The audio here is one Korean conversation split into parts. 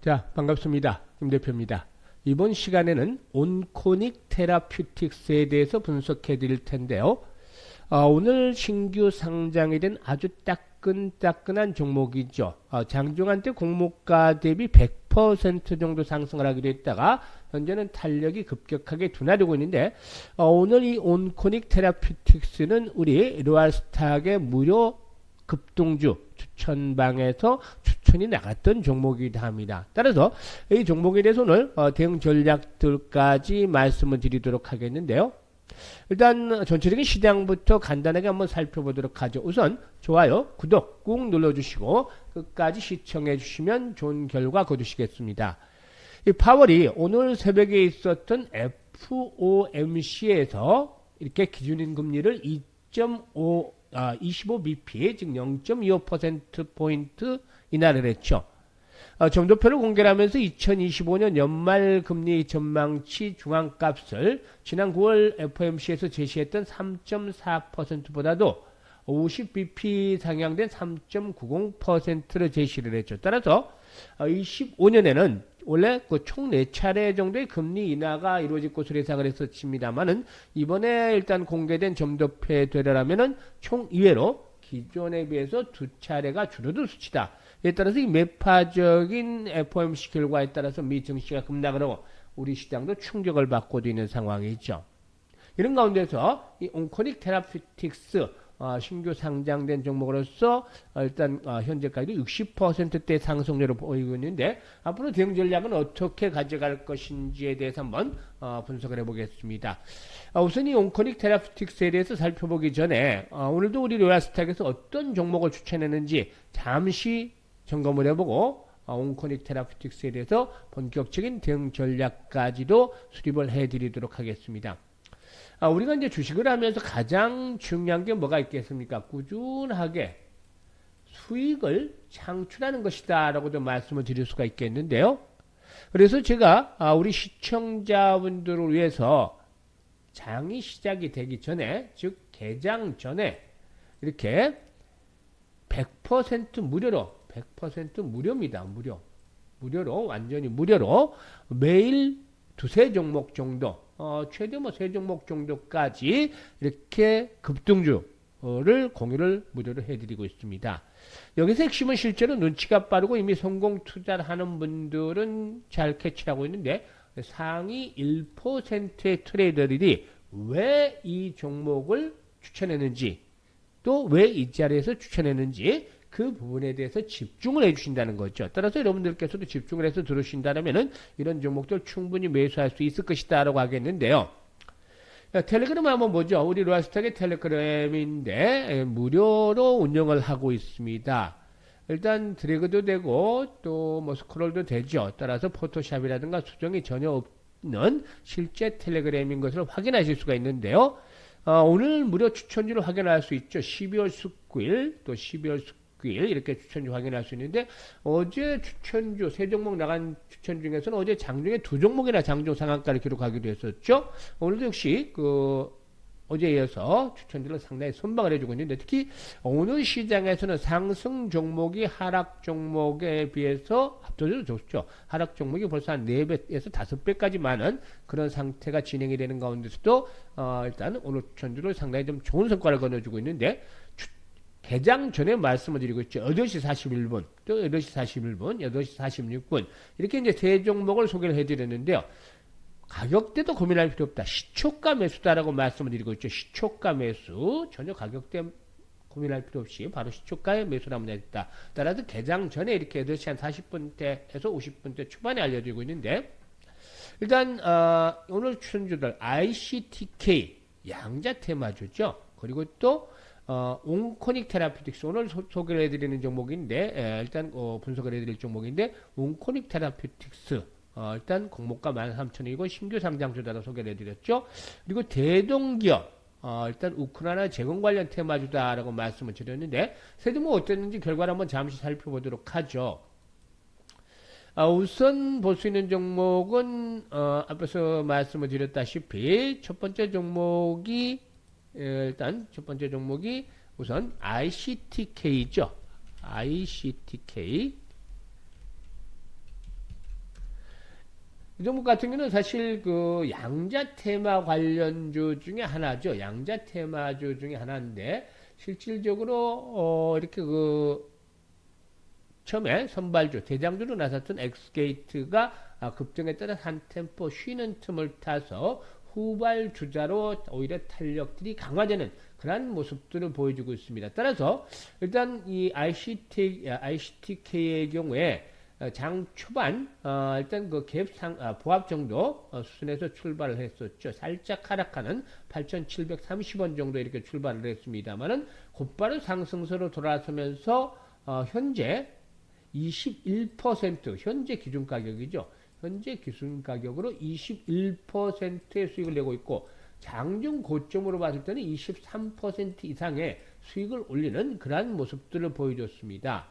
자, 반갑습니다. 김 대표입니다. 이번 시간에는 온코닉 테라퓨틱스에 대해서 분석해 드릴 텐데요. 오늘 신규 상장이 된 아주 따끈따끈한 종목이죠. 장중한 때 공모가 대비 100% 정도 상승을 하기도 했다가 현재는 탄력이 급격하게 둔화되고 있는데 오늘 이 온코닉 테라퓨틱스는 우리 로알스탁의 무료 급등주 추천방에서 추천이 나갔던 종목이기도 합니다. 따라서 이 종목에 대해서 오늘 대응 전략들까지 말씀을 드리도록 하겠는데요. 일단 전체적인 시장부터 간단하게 한번 살펴보도록 하죠. 우선 좋아요, 구독 꾹 눌러주시고 끝까지 시청해 주시면 좋은 결과 거두시겠습니다. 이 파월이 오늘 새벽에 있었던 FOMC에서 이렇게 기준인 금리를 25bp, 즉 0.25%포인트 인하를 했죠. 점도표를 공개하면서 2025년 연말 금리 전망치 중앙값을 지난 9월 FOMC에서 제시했던 3.4%보다도 50bp 상향된 3.90%를 제시를 했죠. 따라서 25년에는 원래 총 4차례 정도의 금리 인하가 이루어질 것으로 예상을 했었습니다만은 이번에 일단 공개된 점도표에 되려면은 총 2회로 기존에 비해서 2차례가 줄어든 수치다. 이에 따라서 이 매파적인 FOMC 결과에 따라서 미 증시가 급락을 하고 우리 시장도 충격을 받고 있는 상황이죠. 이런 가운데서 이 온코닉 테라퓨틱스 신규 상장된 종목으로서 일단 현재까지도 60%대 상승률을 보이고 있는데 앞으로 대응 전략은 어떻게 가져갈 것인지에 대해서 한번 분석을 해보겠습니다. 우선 이 온코닉 테라퓨틱스에 대해서 살펴보기 전에 오늘도 우리 로얄스탁에서 어떤 종목을 추천했는지 잠시 점검을 해보고 온코닉 테라퓨틱스에 대해서 본격적인 대응 전략까지도 수립을 해드리도록 하겠습니다. 우리가 이제 주식을 하면서 가장 중요한 게 뭐가 있겠습니까? 꾸준하게 수익을 창출하는 것이다 라고도 말씀을 드릴 수가 있겠는데요. 그래서 제가 우리 시청자분들을 위해서 장이 시작이 되기 전에, 즉 개장 전에 이렇게 100% 무료로, 100% 무료입니다. 무료로, 완전히 무료로 매일 두세 종목 정도, 최대 세 종목 정도까지 이렇게 급등주를 공유를 무료로 해드리고 있습니다. 여기서 핵심은 실제로 눈치가 빠르고 이미 성공 투자를 하는 분들은 잘 캐치하고 있는데 상위 1%의 트레이더들이 왜 이 종목을 추천했는지 또 왜 이 자리에서 추천했는지 그 부분에 대해서 집중을 해주신다는 거죠. 따라서 여러분들께서도 집중을 해서 들으신다면 이런 종목들 충분히 매수할 수 있을 것이다 라고 하겠는데요. 텔레그램 한번 보죠. 우리 로얄스탁의 텔레그램인데 무료로 운영을 하고 있습니다. 일단 드래그도 되고 또 뭐 스크롤도 되죠. 따라서 포토샵이라든가 수정이 전혀 없는 실제 텔레그램인 것을 확인하실 수가 있는데요. 오늘 무료 추천주를 확인할 수 있죠. 12월 19일 또 12월 19일 이렇게 추천주 확인할 수 있는데 어제 추천주 세 종목 나간 추천 중에서는 어제 장중에 두 종목이나 장중 상한가를 기록하기도 했었죠. 오늘도 역시 어제에 이어서 추천주를 상당히 선방을 해주고 있는데 특히 오늘 시장에서는 상승 종목이 하락 종목에 비해서 압도적으로 좋죠. 하락 종목이 벌써 한 4배에서 5배까지 많은 그런 상태가 진행이 되는 가운데서도 일단 오늘 추천주를 상당히 좀 좋은 성과를 거둬주고 있는데 개장 전에 말씀을 드리고 있죠. 8시 41분, 또 8시 41분, 8시 46분 이렇게 이제 세 종목을 소개를 해드렸는데요. 가격대도 고민할 필요 없다. 시초가 매수다라고 말씀을 드리고 있죠. 시초가 매수. 전혀 가격대 고민할 필요 없이 바로 시초가에 매수를 하면 되겠다. 따라서 개장 전에 이렇게 8시 한 40분대에서 50분대 초반에 알려드리고 있는데 일단 오늘 추천주들 ICTK 양자 테마주죠. 그리고 또 온코닉 테라퓨틱스 오늘 소개를 해드리는 종목인데 일단 분석을 해드릴 종목인데 온코닉 테라퓨틱스 일단 공모가 13,000원이고 신규 상장주다라고 소개를 해드렸죠. 그리고 대동기업 일단 우크라이나 재건 관련 테마주다라고 말씀을 드렸는데 세 종목 어땠는지 결과를 한번 잠시 살펴보도록 하죠. 우선 볼 수 있는 종목은 앞에서 말씀을 드렸다시피 첫 번째 종목이 일단 첫 번째 종목이 우선 ICTK죠. ICTK 이 종목 같은 경우는 사실 그 양자 테마 관련주 중에 하나죠. 양자 테마주 중에 하나인데 실질적으로 이렇게 그 처음에 선발주 대장주로 나섰던 엑스게이트가 급등에 따라 한 템포 쉬는 틈을 타서 후발 주자로 오히려 탄력들이 강화되는 그런 모습들을 보여주고 있습니다. 따라서 일단 이 ICTK의 경우에 장 초반 일단 그 갭 보합 정도 수준에서 출발을 했었죠. 살짝 하락하는 8,730원 정도 이렇게 출발을 했습니다만은 곧바로 상승세로 돌아서면서 현재 21% 현재 기준 가격이죠. 현재 기준 가격으로 21%의 수익을 내고 있고 장중 고점으로 봤을 때는 23% 이상의 수익을 올리는 그러한 모습들을 보여줬습니다.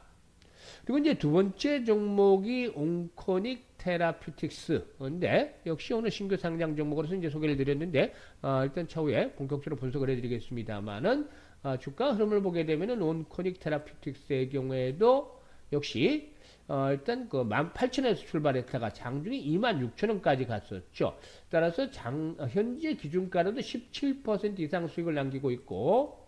그리고 이제 두 번째 종목이 온코닉 테라퓨틱스인데 역시 오늘 신규 상장 종목으로서 이제 소개를 드렸는데 일단 차후에 본격적으로 분석을 해드리겠습니다만은 주가 흐름을 보게 되면은 온코닉 테라퓨틱스의 경우에도 역시 일단 그 18,000원에서 출발했다가 장중에 26,000원까지 갔었죠. 따라서 현재 기준가로도 17% 이상 수익을 남기고 있고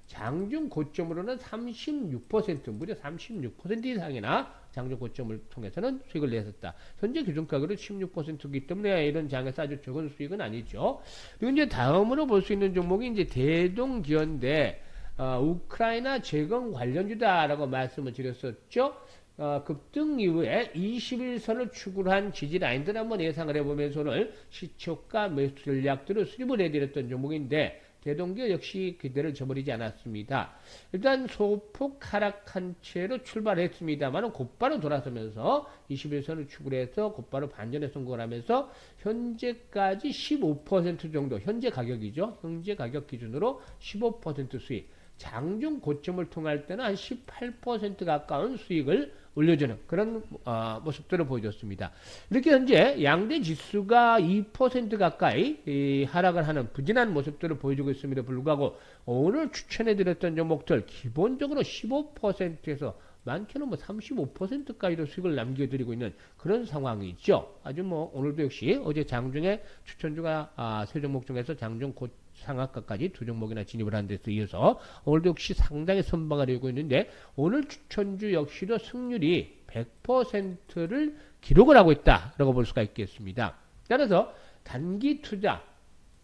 장중 고점으로는 36% 무려 36% 이상이나 장중 고점을 통해서는 수익을 냈었다. 현재 기준가격은 16%이기 때문에 이런 장에서 아주 적은 수익은 아니죠. 그리고 이제 다음으로 볼 수 있는 종목이 이제 대동기업인데 우크라이나 재건 관련주다라고 말씀을 드렸었죠. 급등 이후에 21선을 축으로 한 지지 라인들 한번 예상을 해보면서 오늘 시초가 매수 전략들을 수립을 해드렸던 종목인데 대동기업 역시 기대를 저버리지 않았습니다. 일단 소폭 하락한 채로 출발했습니다만 곧바로 돌아서면서 21선을 축을 해서 곧바로 반전에 성공을 하면서 현재까지 15% 정도 현재 가격이죠. 현재 가격 기준으로 15% 수익 장중 고점을 통할 때는 한 18% 가까운 수익을 올려주는 그런 모습들을 보여줬습니다. 이렇게 현재 양대 지수가 2% 가까이 하락을 하는 부진한 모습들을 보여주고 있음에도 불구하고 오늘 추천해드렸던 종목들 기본적으로 15%에서 많게는 뭐 35%까지도 수익을 남겨드리고 있는 그런 상황이죠. 아주 뭐 오늘도 역시 어제 장중에 추천주가 세 종목 중에서 장중 상한가까지 두 종목이나 진입을 한 데서 이어서 오늘도 역시 상당히 선방을 이루고 있는데 오늘 추천주 역시도 승률이 100%를 기록을 하고 있다라고 볼 수가 있겠습니다. 따라서 단기 투자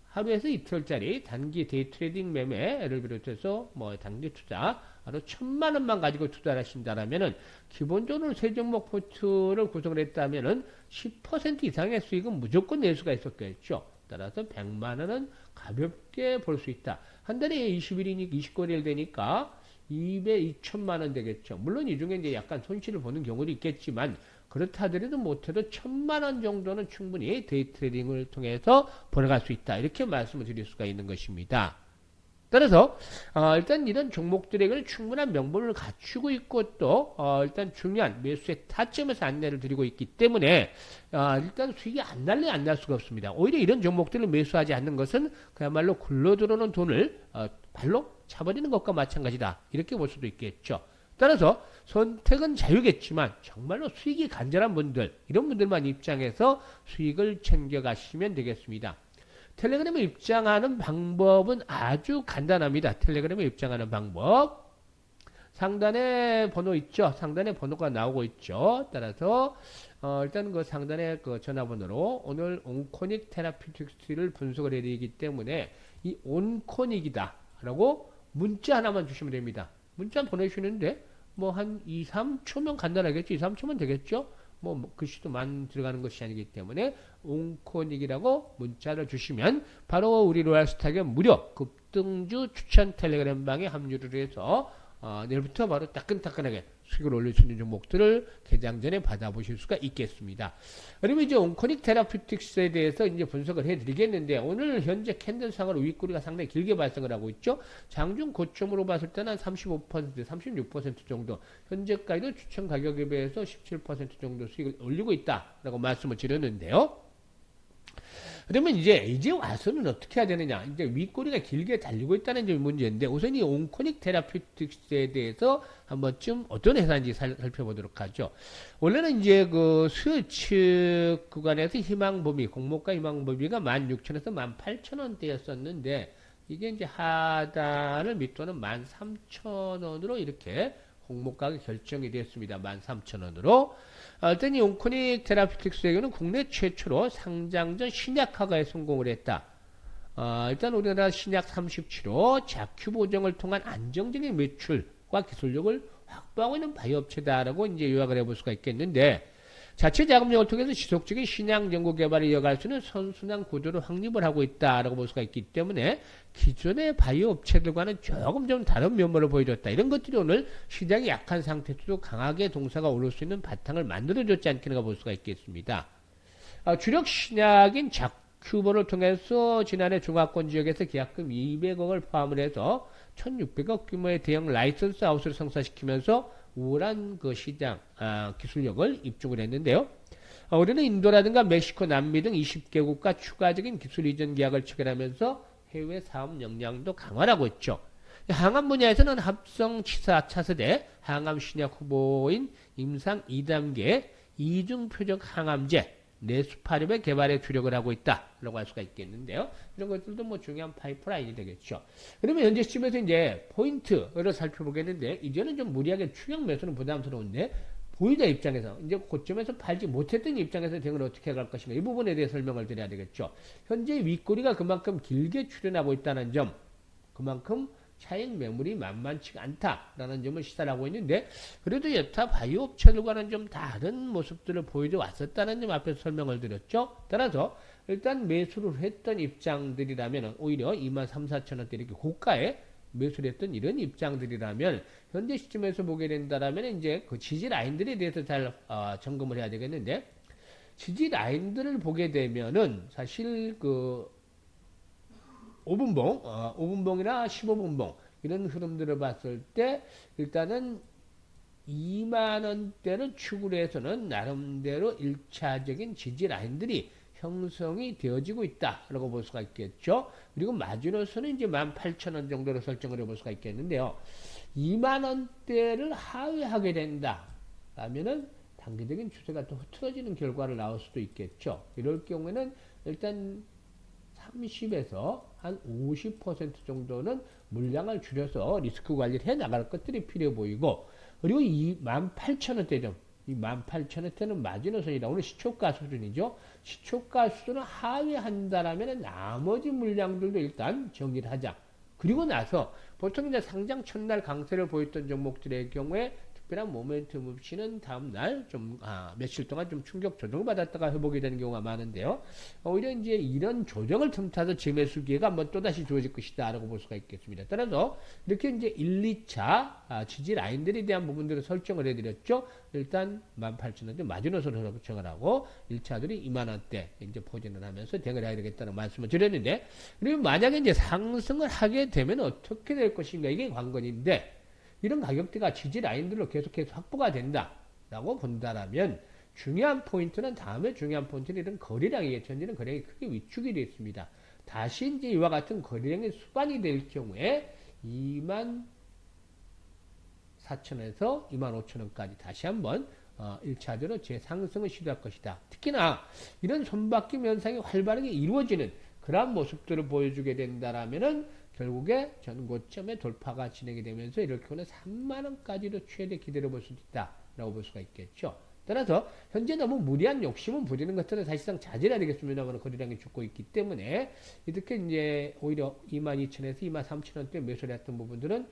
하루에서 이틀짜리 단기 데이 트레이딩 매매를 비롯해서 뭐 단기 투자 하루 1,000만원만 가지고 투자를 하신다라면은 기본적으로 세 종목 포트를 구성을 했다면은 10% 이상의 수익은 무조건 낼 수가 있었겠죠. 따라서 100만원은 가볍게 볼 수 있다. 한 달에 20일이니까 29일 되니까 2,000만원 되겠죠. 물론 이 중에 이제 약간 손실을 보는 경우도 있겠지만 그렇다 하더라도 못해도 1,000만원 정도는 충분히 데이 트레이딩을 통해서 벌어갈 수 있다. 이렇게 말씀을 드릴 수가 있는 것입니다. 따라서 일단 이런 종목들에게는 충분한 명분을 갖추고 있고 또 일단 중요한 매수의 타점에서 안내를 드리고 있기 때문에 일단 수익이 안 날 수가 없습니다. 오히려 이런 종목들을 매수하지 않는 것은 그야말로 굴러 들어오는 돈을 발로 차버리는 것과 마찬가지다. 이렇게 볼 수도 있겠죠. 따라서 선택은 자유겠지만 정말로 수익이 간절한 분들 이런 분들만 입장해서 수익을 챙겨가시면 되겠습니다. 텔레그램에 입장하는 방법은 아주 간단합니다. 텔레그램에 입장하는 방법. 상단에 번호 있죠. 상단에 번호가 나오고 있죠. 따라서 일단 그 상단에 그 전화번호로 오늘 온코닉 테라피틱스를 분석을 해드리기 때문에 이 온코닉이다 라고 문자 하나만 주시면 됩니다. 문자 보내주시는데 뭐 한 2, 3초면 간단하겠죠. 2, 3초면 되겠죠. 뭐 글씨도 많이 들어가는 것이 아니기 때문에 온코닉이라고 문자를 주시면 바로 우리 로얄스탁의 무료 급등주 추천 텔레그램 방에 합류를 해서 내일부터 바로 따끈따끈하게 수익을 올릴 수 있는 종목들을 개장 전에 받아보실 수가 있겠습니다. 그리고 이제 온코닉 테라퓨틱스에 대해서 이제 분석을 해드리겠는데 오늘 현재 캔들상으로 윗꼬리가 상당히 길게 발생을 하고 있죠. 장중 고점으로 봤을 때는 한 35%, 36% 정도 현재까지도 추천 가격에 비해서 17% 정도 수익을 올리고 있다라고 말씀을 드렸는데요. 그러면 이제 와서는 어떻게 해야 되느냐? 이제 윗꼬리가 길게 달리고 있다는 점이 문제인데 우선 이 온코닉 테라피틱스에 대해서 한번쯤 어떤 회사인지 살펴보도록 하죠. 원래는 이제 그 수요 측 구간에서 희망 범위, 공모가 희망 범위가 16,000에서 18,000원대였었는데 이게 이제 하단을 밑도는 13,000원으로 이렇게 공모가가 결정이 됐습니다. 13,000원으로. 일단 이 온코닉 테라피틱스에게는 국내 최초로 상장 전 신약 허가에 성공을 했다. 일단 우리나라 신약 37호 자큐 보정을 통한 안정적인 매출과 기술력을 확보하고 있는 바이오 업체다라고 이제 요약을 해볼 수가 있겠는데 자체 자금력을 통해서 지속적인 신약 연구 개발을 이어갈 수 있는 선순환 구조를 확립을 하고 있다라고 볼 수가 있기 때문에 기존의 바이오 업체들과는 조금 좀 다른 면모를 보여줬다. 이런 것들이 오늘 시장이 약한 상태에서도 강하게 동사가 오를 수 있는 바탕을 만들어줬지 않겠는가 볼 수가 있겠습니다. 주력 신약인 자큐보를 통해서 지난해 중화권 지역에서 계약금 200억을 포함을 해서 1600억 규모의 대형 라이선스 하우스를 성사시키면서 우월한 그 시장 기술력을 입증을 했는데요. 우리는 인도라든가 멕시코, 남미 등 20개국과 추가적인 기술 이전 계약을 체결하면서 해외 사업 역량도 강화하고 있죠. 항암 분야에서는 합성 치사 차세대 항암 신약 후보인 임상 2단계 이중 표적 항암제 네수파립의 개발에 주력을 하고 있다라고 할 수가 있겠는데요. 이런 것들도 뭐 중요한 파이프라인이 되겠죠. 그러면 현재 시점에서 이제 포인트를 살펴보겠는데 이제는 좀 무리하게 추격 매수는 부담스러운데 보유자 입장에서 이제 고점에서 팔지 못했던 입장에서 대응을 어떻게 할 것인가 이 부분에 대해 설명을 드려야 되겠죠. 현재 윗꼬리가 그만큼 길게 출현하고 있다는 점, 그만큼 차익 매물이 만만치가 않다라는 점을 시사하고 있는데 그래도 여타 바이오 업체들과는 좀 다른 모습들을 보여줘 왔었다는 점 앞에서 설명을 드렸죠. 따라서 일단 매수를 했던 입장들이라면 오히려 23,000~24,000원대 이렇게 고가에 매수를 했던 이런 입장들이라면 현재 시점에서 보게 된다라면 이제 그 지지 라인들에 대해서 잘 점검을 해야 되겠는데 지지 라인들을 보게 되면은 사실 그 5분봉, 5분봉이나 15분봉 이런 흐름들을 봤을 때 일단은 2만원대를 축으로 해서는 나름대로 1차적인 지지 라인들이 형성이 되어지고 있다라고 볼 수가 있겠죠. 그리고 마지노선은 이제 18,000원 정도로 설정을 해볼 수가 있겠는데요. 2만원대를 하회하게 된다 라면은 단기적인 추세가 또 흐트러지는 결과를 나올 수도 있겠죠. 이럴 경우에는 일단 30에서 한 50% 정도는 물량을 줄여서 리스크 관리를 해 나갈 것들이 필요해 보이고 그리고 이 18,000원대죠. 이 18,000원대는 마지노선이다. 오늘 시초가 수준이죠. 시초가 수준을 하회한다라면 나머지 물량들도 일단 정리를 하자. 그리고 나서 보통 이제 상장 첫날 강세를 보였던 종목들의 경우에 특별한 모멘텀 없이는 다음날 좀 며칠 동안 좀 충격 조정을 받았다가 회복이 되는 경우가 많은데요. 오히려 이제 이런 조정을 틈타서 재매수 기회가 한번 또다시 주어질 것이다 라고 볼 수가 있겠습니다. 따라서 이렇게 이제 1, 2차 지지 라인들에 대한 부분들을 설정을 해드렸죠. 일단 18,000원대 마지노선을 설정을 하고 1차들이 2만원대 이제 포진을 하면서 대응을 해야 되겠다는 말씀을 드렸는데 그리고 만약에 이제 상승을 하게 되면 어떻게 될 것인가 이게 관건인데 이런 가격대가 지지 라인들로 계속해서 확보가 된다라고 본다라면 중요한 포인트는 다음에 중요한 포인트는 이런 거래량이겠죠. 현재는 거래량이 크게 위축이 되어 있습니다. 다시 이제 이와 같은 거래량이 수반이 될 경우에 24,000원에서 25,000원까지 다시 한번 1차적으로 재상승을 시도할 것이다. 특히나 이런 손바뀜 현상이 활발하게 이루어지는 그러한 모습들을 보여주게 된다라면은 결국에 전고점의 돌파가 진행이 되면서 이럴 경우는 3만원까지도 최대 기대를 볼 수 있다라고 볼 수가 있겠죠. 따라서 현재 너무 무리한 욕심은 부리는 것들은 사실상 자제해야 되겠습니다만 거래량이 죽고 있기 때문에 이렇게 이제 오히려 22,000원에서 23,000원대 매수를 했던 부분들은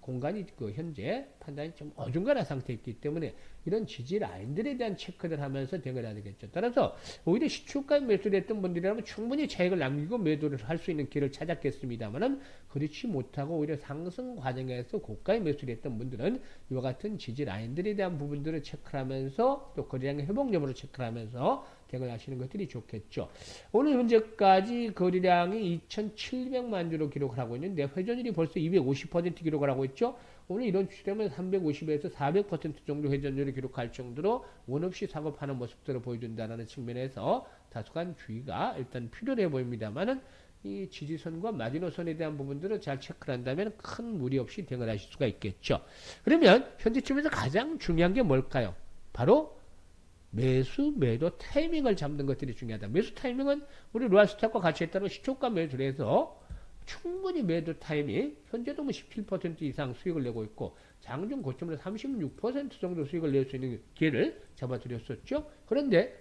공간이 그 현재 판단이 좀 어중간한 상태에 있기 때문에 이런 지지 라인들에 대한 체크를 하면서 대응을 해야 되겠죠. 따라서 오히려 시초가에 매수를 했던 분들이라면 충분히 차익을 남기고 매도를 할 수 있는 길을 찾았겠습니다만은 그렇지 못하고 오히려 상승 과정에서 고가에 매수를 했던 분들은 이와 같은 지지 라인들에 대한 부분들을 체크하면서 또 거래량의 회복 여부를 체크하면서 대응을 하시는 것들이 좋겠죠. 오늘 현재까지 거래량이 2,700만 주로 기록을 하고 있는데 회전율이 벌써 250% 기록을 하고 있죠. 오늘 이런 추세면 350에서 400% 정도 회전율을 기록할 정도로 원 없이 작업하는 모습들을 보여준다는 측면에서 다소간 주의가 일단 필요해 보입니다만은 이 지지선과 마지노선에 대한 부분들을 잘 체크를 한다면 큰 무리 없이 대응을 하실 수가 있겠죠. 그러면 현재쯤에서 가장 중요한 게 뭘까요? 바로 매수, 매도 타이밍을 잡는 것들이 중요하다. 매수 타이밍은 우리 로얄스탁과 같이 했다는 시초가 매수를 해서 충분히 매도 타이밍, 현재도 뭐 17% 이상 수익을 내고 있고, 장중 고점으로 36% 정도 수익을 낼 수 있는 기회를 잡아드렸었죠. 그런데,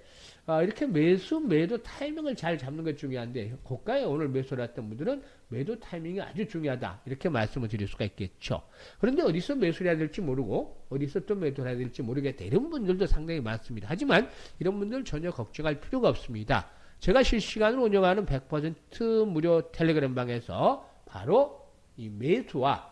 이렇게 매수, 매도 타이밍을 잘 잡는 게 중요한데, 고가에 오늘 매수를 했던 분들은 매도 타이밍이 아주 중요하다. 이렇게 말씀을 드릴 수가 있겠죠. 그런데 어디서 매수를 해야 될지 모르고, 어디서 또 매도를 해야 될지 모르겠다. 이런 분들도 상당히 많습니다. 하지만, 이런 분들 전혀 걱정할 필요가 없습니다. 제가 실시간으로 운영하는 100% 무료 텔레그램 방에서 바로 이 매수와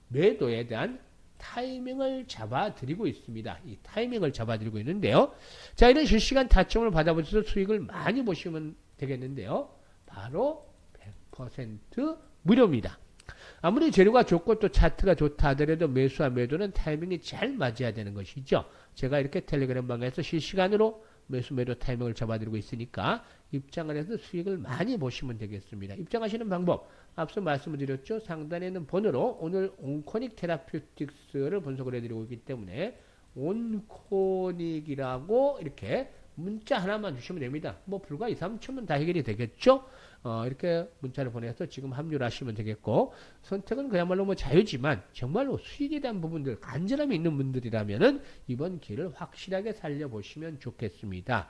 매도에 대한 타이밍을 잡아드리고 있습니다. 이 타이밍을 잡아드리고 있는데요. 자, 이런 실시간 타점을 받아보셔서 수익을 많이 보시면 되겠는데요. 바로 100% 무료입니다. 아무리 재료가 좋고 또 차트가 좋다 하더라도 매수와 매도는 타이밍이 잘 맞아야 되는 것이죠. 제가 이렇게 텔레그램 방에서 실시간으로 매수 매도 타이밍을 잡아드리고 있으니까 입장을 해서 수익을 많이 보시면 되겠습니다. 입장하시는 방법 앞서 말씀을 드렸죠. 상단에 있는 번호로 오늘 온코닉 테라퓨틱스를 분석을 해드리고 있기 때문에 온코닉이라고 이렇게 문자 하나만 주시면 됩니다. 뭐 불과 2, 3초면 다 해결이 되겠죠. 이렇게 문자를 보내서 지금 합류를 하시면 되겠고, 선택은 그야말로 뭐 자유지만 정말로 수익에 대한 부분들 간절함이 있는 분들이라면은 이번 기회를 확실하게 살려보시면 좋겠습니다.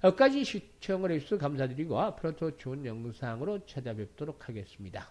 여기까지 시청을 해주셔서 감사드리고 앞으로 더 좋은 영상으로 찾아뵙도록 하겠습니다.